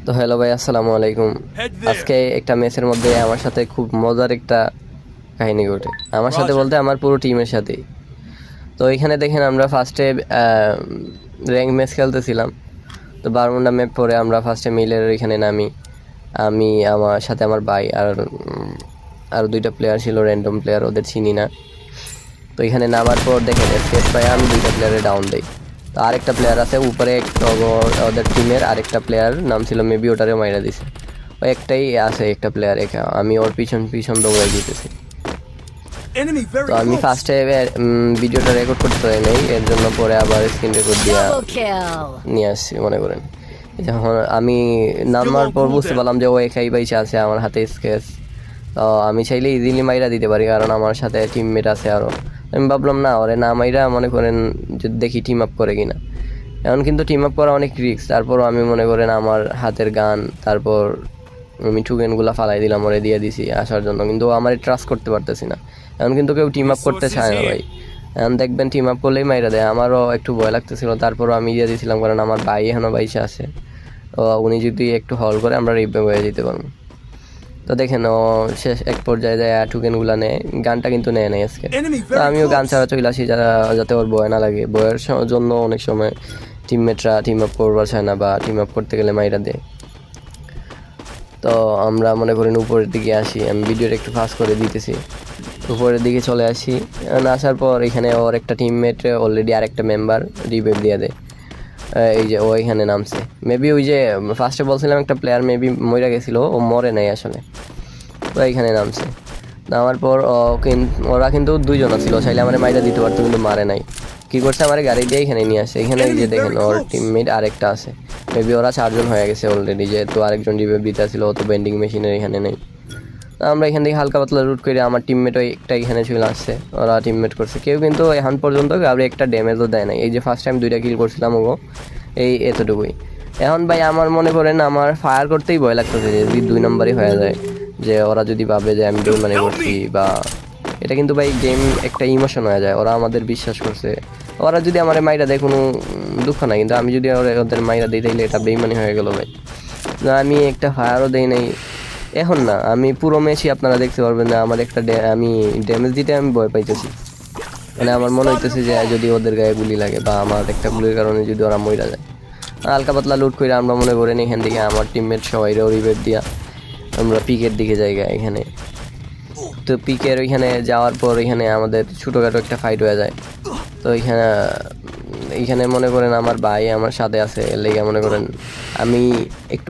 তো হ্যালো ভাই, আসসালামু আলাইকুম। আজকে একটা ম্যাচের মধ্যে আমার সাথে খুব মজার একটা কাহিনী ঘটে। আমার সাথে বলতে আমার পুরো টিমের সাথেই। তো এখানে দেখেন আমরা ফার্স্টে র্যাঙ্ক ম্যাচ খেলতেছিলাম। তো বারমুন্ডা ম্যাপ পরে আমরা ফার্স্টে মিলের এখানে নামি। আমি আমার সাথে আমার ভাই আর দুইটা প্লেয়ার ছিল, র্যান্ডম প্লেয়ার, ওদের চিনি না। তো এখানে নামার পর দেখেন স্কেচ পাই আমি দুইটা প্লেয়ারে ডাউন দেই। তো আরেকটা প্লেয়ার আছে উপরে, ওদের টিমের আরেকটা প্লেয়ার নাম ছিল মেবি, ওটারে মাইরা দিছে। ও একটাই আছে, একটা প্লেয়ার একা, আমি ওর পিছন পিছন দৌড়াই দিতেছি। তো আমি ফার্স্টে ভিডিওটা রেকর্ড করতে পারি নাই, এর জন্য পরে আবার স্ক্রিন রেকর্ড দিয়ে নিয়ে আসছি। মনে করেন যখন আমি নামার পর বুঝতে পারলাম যে ও একাই বাইচে আছে, আমার হাতে স্কেচ। তো আমি চাইলে ইজিলি মাইরা দিতে পারি, কারণ আমার সাথে টিমমেট আছে আরও। আমি ভাবলাম না, ওরে না মাইরা মনে করেন যদি দেখি টিম আপ করে কিনা। এখন কিন্তু টিম আপ করা অনেক রিস্ক, তারপরও আমি মনে করেন আমার হাতের গান, তারপর আমি টুকেনগুলো ফালাই দিলাম, ওরে দিয়ে দিছি আসার জন্য, কিন্তু আমার ট্রাস্ট করতে পারতেছি না। এখন কিন্তু কেউ টিম আপ করতে চায় না ভাই। এখন দেখবেন টিম আপ করলেই মাইরা দেয়। আমারও একটু ভয় লাগতেছিল, তারপরও আমি দিয়ে দিয়েছিলাম, কারণ আমার ভাই এখনও বাইসে আছে। তো উনি যদি একটু হল করে আমরা রিপে হয়ে যেতে পারবো। তো দেখেন ও শেষ এক পর্যায়ে যায় টুকেনগুলো নেয়, গানটা কিন্তু নেয় নাই আজকে। তো আমিও গান ছাড়া চলে আসি, যাতে ওর ভয় না লাগে। ভয়ের জন্য অনেক সময় টিমমেটরা টিম আপ করবার চায় না, বা টিম আপ করতে গেলে মাইরা দেয়। তো আমরা মনে করেন উপরের দিকে আসি, আমি ভিডিওটা একটু ফাস্ট করে দিতেছি। উপরের দিকে চলে আসি, আসার পর এখানে ওর একটা টিমমেট অলরেডি আরেকটা মেম্বার রিভাইভ দিয়ে দেয়। এই যে ও এখানে নামছে, মেবি ওই যে ফার্স্টে বলছিলাম একটা প্লেয়ার মেবি মরে গেছিলো, ও মরে নাই আসলে। তো এইখানে নামছে, নামার পর ওরা কিন্তু দুইজন ছিল, চাইলে আমার মাইরা দিতে পারতো, কিন্তু মারে নাই। কী করছে, আমার গাড়ি দিয়ে এখানে নিয়ে আসে। এখানে এই যে দেখেন ওর টিমমেট আরেকটা আছে, মেবি ওরা 4 জন হয়ে গেছে অলরেডি, যেহেতু আরেকজন রিভাইভ দিতে আসছিল, ও তো বেন্ডিং মেশিনের এখানে নেই। আমরা এখান থেকে হালকা পাতলা রুট করে আমার টিমমেট ওই একটা এখানে চলে আসছে, ওরা টিমমেট করছে। কেউ কিন্তু এখন পর্যন্ত কাউরে একটা ড্যামেজও দেয় নাই। এই যে ফার্স্ট টাইম 2টা কিল করছিলাম ওগো, এই এতটুকুই। এখন ভাই আমার মনে করেন আমার ফায়ার করতেই ভয় লাগতেছে, যদি 2 নম্বরই হয়ে যায়, যে ওরা যদি ভাবে যে আমি বেইমানি করছি। বা এটা কিন্তু ভাই গেম একটা ইমোশন হয়ে যায়, ওরা আমাদের বিশ্বাস করছে। ওরা যদি আমার মাইরা দেয় কোনো দুঃখ নাই, কিন্তু আমি যদি ওদের মাইরা দিই তাইলে এটা বেইমানি হয়ে গেল ভাই। আমি একটা ফায়ারও দেই নাই এখন না, আমি পুরো ম্যাচই আপনারা দেখতে পারবেন না আমার একটা আমি ড্যামেজ দিতে আমি ভয় পাইতেছি। মানে আমার মনে হইতেছে যে যদি ওদের গায়ে গুলি লাগে, বা আমার একটা গুলির কারণে যদি ওরা মইরা যায়। হালকা পাতলা লুট করে আমরা মনে করেন এখান থেকে আমার টিমমেট সবাইরাও রিভেট দিয়া আমরা পিকের দিকে জায়গা এখানে। তো পিকের ওইখানে যাওয়ার পর এখানে আমাদের ছোটোখাটো একটা ফাইট হয়ে যায়। তো এইখানে মনে করেন আমার ভাই আমার সাথে আছে, লেগে মনে করেন আমি একটু